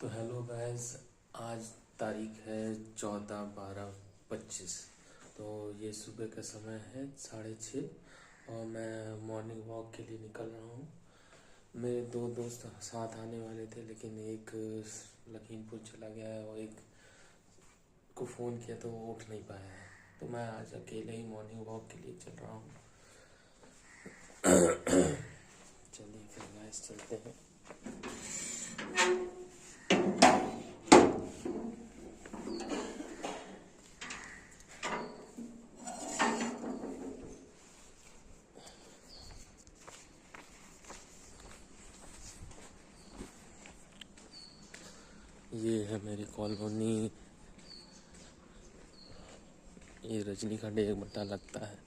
तो hello guys, आज तारीख है 14/12/25। तो ये सुबह का समय है 6:30 और मैं मॉर्निंग वॉक के लिए निकल रहा हूँ। मेरे दो दोस्त साथ आने वाले थे, लेकिन एक लखीमपुर चला गया है और एक को फ़ोन किया तो वो उठ नहीं पाया है। तो मैं आज अकेले ही मॉर्निंग वॉक के लिए चल रहा हूँ। चलिए फिर गाइस चलते हैं। ये है मेरी कॉलोनी। ये रजनीखंड एक बट्टा लगता है।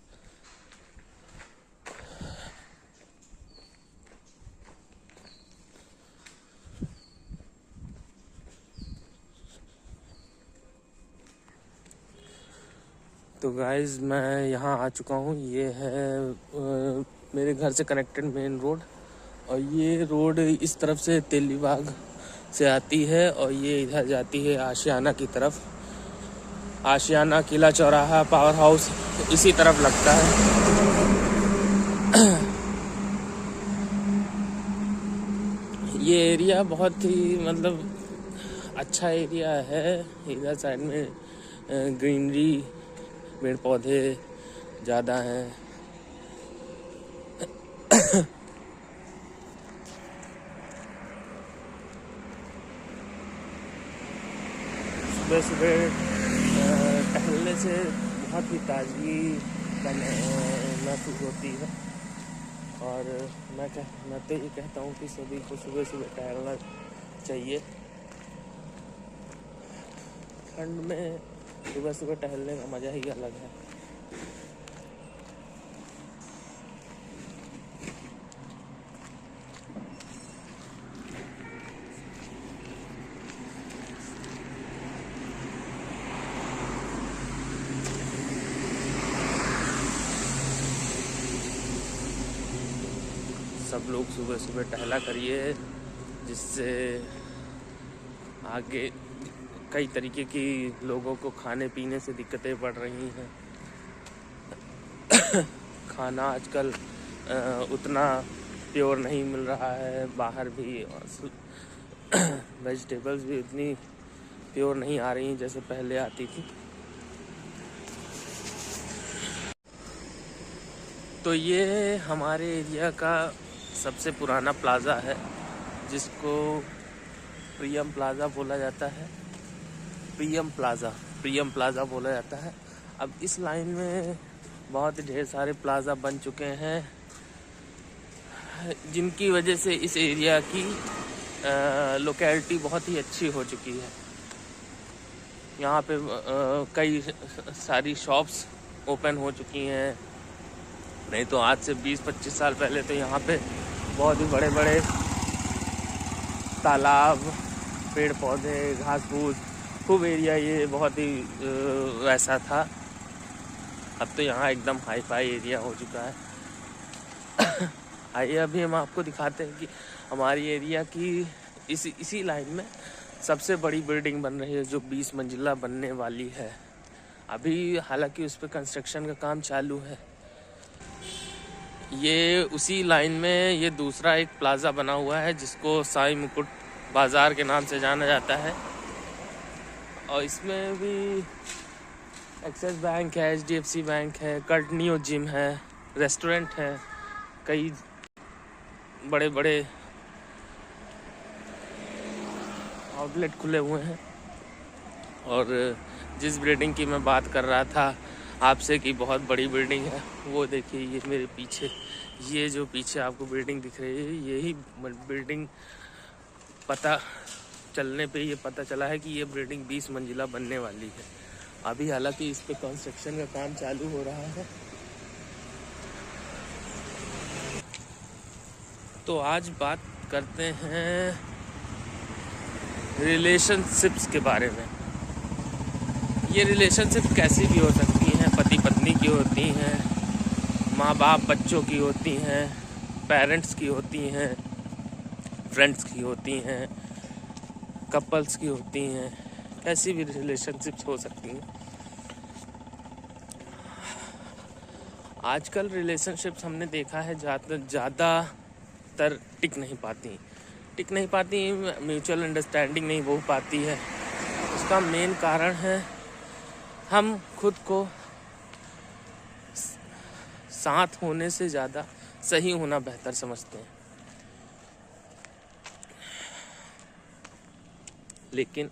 तो गाइस मैं यहाँ आ चुका हूँ। ये है मेरे घर से कनेक्टेड मेन रोड, और ये रोड इस तरफ से तेलीबाग से आती है और ये इधर जाती है आशियाना की तरफ। आशियाना, किला चौराहा, पावर हाउस इसी तरफ लगता है। ये एरिया बहुत ही अच्छा एरिया है। इधर साइड में ग्रीनरी, पेड़ पौधे ज़्यादा हैं। सुबह सुबह टहलने से बहुत ही ताजगी महसूस होती है, और मैं तो ये कहता हूँ कि सभी को सुबह सुबह टहलना चाहिए। ठंड में सुबह सुबह टहलने का मज़ा ही अलग है। सब लोग सुबह सुबह टहला करिए, जिससे आगे कई तरीके की लोगों को खाने पीने से दिक्कतें पड़ रही हैं। खाना आजकल उतना प्योर नहीं मिल रहा है, बाहर भी वेजिटेबल्स भी उतनी प्योर नहीं आ रही जैसे पहले आती थी। तो ये हमारे एरिया का सबसे पुराना प्लाज़ा है, जिसको प्रियम प्लाज़ा बोला जाता है। प्रियम प्लाज़ा बोला जाता है। अब इस लाइन में बहुत ढेर सारे प्लाज़ा बन चुके हैं, जिनकी वजह से इस एरिया की लोकेलिटी बहुत ही अच्छी हो चुकी है। यहाँ पे कई सारी शॉप्स ओपन हो चुकी हैं। नहीं तो आज से 20-25 साल पहले तो यहाँ पे बहुत ही बड़े बड़े तालाब, पेड़ पौधे, घास फूस, खूब एरिया, ये बहुत ही वैसा था। अब तो यहाँ एकदम हाई फाई एरिया हो चुका है। आइए अभी हम आपको दिखाते हैं कि हमारी एरिया की इसी लाइन में सबसे बड़ी बिल्डिंग बन रही है, जो 20 मंजिला बनने वाली है। अभी हालांकि उस पर कंस्ट्रक्शन का काम चालू है। ये उसी लाइन में ये दूसरा एक प्लाज़ा बना हुआ है, जिसको साईं मुकुट बाज़ार के नाम से जाना जाता है, और इसमें भी एक्सिस बैंक है, HDFC बैंक है, कर्टनियो जिम है, रेस्टोरेंट है, कई बड़े बड़े आउटलेट खुले हुए हैं। और जिस बिल्डिंग की मैं बात कर रहा था आपसे कि बहुत बड़ी बिल्डिंग है, वो देखिए ये मेरे पीछे, ये जो पीछे आपको बिल्डिंग दिख रही है, यही बिल्डिंग पता चलने पे ये पता चला है कि ये बिल्डिंग 20 मंजिला बनने वाली है। अभी हालांकि इस पे कंस्ट्रक्शन का काम चालू हो रहा है। तो आज बात करते हैं रिलेशनशिप्स के बारे में। ये रिलेशनशिप कैसी भी हो सकती हैं, पति पत्नी की होती हैं, माँ बाप बच्चों की होती हैं, पेरेंट्स की होती हैं, फ्रेंड्स की होती हैं, कपल्स की होती हैं, कैसी भी रिलेशनशिप्स हो सकती हैं। आजकल रिलेशनशिप्स हमने देखा है ज़्यादातर टिक नहीं पाती, म्यूचुअल अंडरस्टैंडिंग नहीं हो पाती है। उसका मेन कारण है हम खुद को साथ होने से ज़्यादा सही होना बेहतर समझते हैं, लेकिन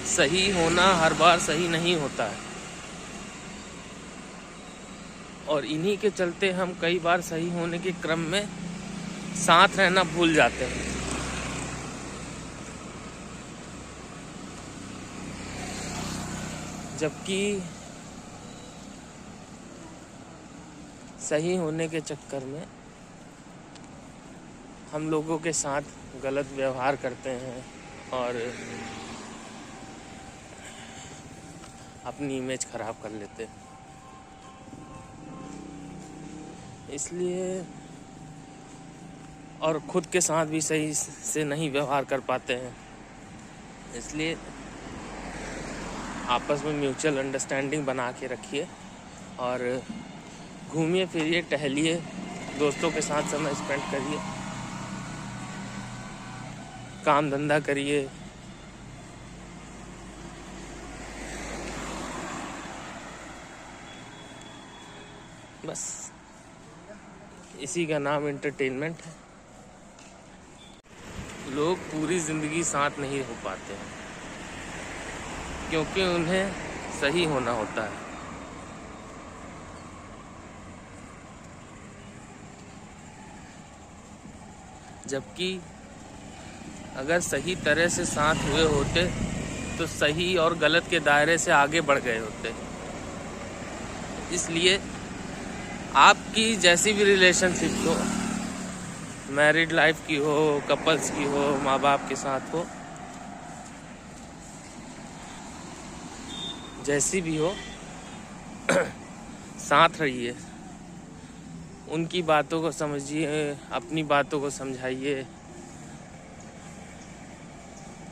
सही होना हर बार सही नहीं होता है, और इन्हीं के चलते हम कई बार सही होने के क्रम में साथ रहना भूल जाते हैं। जबकि सही होने के चक्कर में हम लोगों के साथ गलत व्यवहार करते हैं और अपनी इमेज खराब कर लेते हैं। इसलिए और खुद के साथ भी सही से नहीं व्यवहार कर पाते हैं। इसलिए आपस में म्यूचुअल अंडरस्टैंडिंग बना के रखिए और घूमिए फिरिए, टहलिए, दोस्तों के साथ समय स्पेंड करिए, काम धंधा करिए। बस इसी का नाम एंटरटेनमेंट है। लोग पूरी ज़िंदगी साथ नहीं हो पाते हैं क्योंकि उन्हें सही होना होता है। जबकि अगर सही तरह से साथ हुए होते तो सही और गलत के दायरे से आगे बढ़ गए होते। इसलिए आपकी जैसी भी रिलेशनशिप हो, मैरिड लाइफ की हो, कपल्स की हो, माँ बाप के साथ हो, जैसी भी हो, साथ रहिए, उनकी बातों को समझिए, अपनी बातों को समझाइए।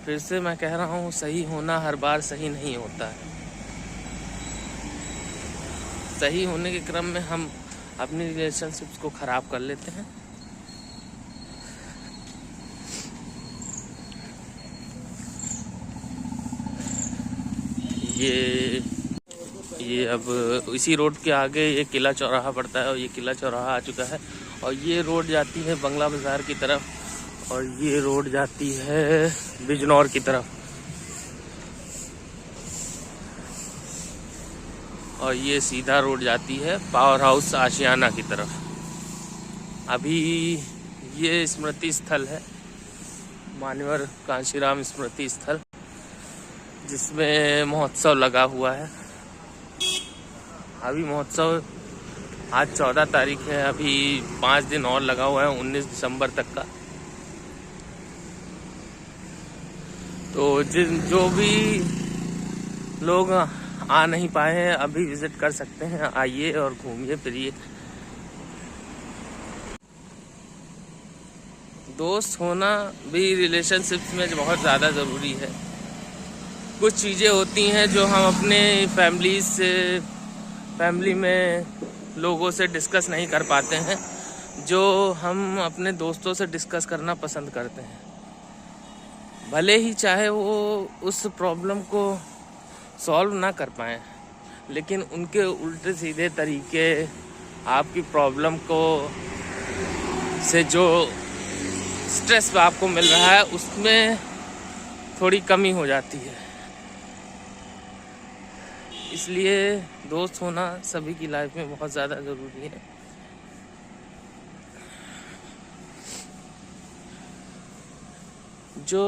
फिर से मैं कह रहा हूँ, सही होना हर बार सही नहीं होता है। सही होने के क्रम में हम अपनी रिलेशनशिप्स को ख़राब कर लेते हैं। ये अब इसी रोड के आगे ये किला चौराहा पड़ता है और ये किला चौराहा आ चुका है और ये रोड जाती है बंगला बाज़ार की तरफ और ये रोड जाती है बिजनौर की तरफ और ये सीधा रोड जाती है पावर हाउस आशियाना की तरफ। अभी ये स्मृति स्थल है, मान्यवर कांशीराम स्मृति स्थल, जिसमें महोत्सव लगा हुआ है। अभी महोत्सव आज 14 तारीख है, अभी 5 दिन और लगा हुआ है, 19 दिसंबर तक का। तो जो भी लोग आ नहीं पाए हैं अभी विजिट कर सकते हैं, आइए और घूमिए फिरिए। दोस्त होना भी रिलेशनशिप्स में बहुत ज़्यादा ज़रूरी है। कुछ चीज़ें होती हैं जो हम अपने फैमिली में लोगों से डिस्कस नहीं कर पाते हैं, जो हम अपने दोस्तों से डिस्कस करना पसंद करते हैं। भले ही चाहे वो उस प्रॉब्लम को सॉल्व ना कर पाएँ, लेकिन उनके उल्टे सीधे तरीके आपकी प्रॉब्लम को से जो स्ट्रेस आपको मिल रहा है उसमें थोड़ी कमी हो जाती है। इसलिए दोस्त होना सभी की लाइफ में बहुत ज़्यादा ज़रूरी है। जो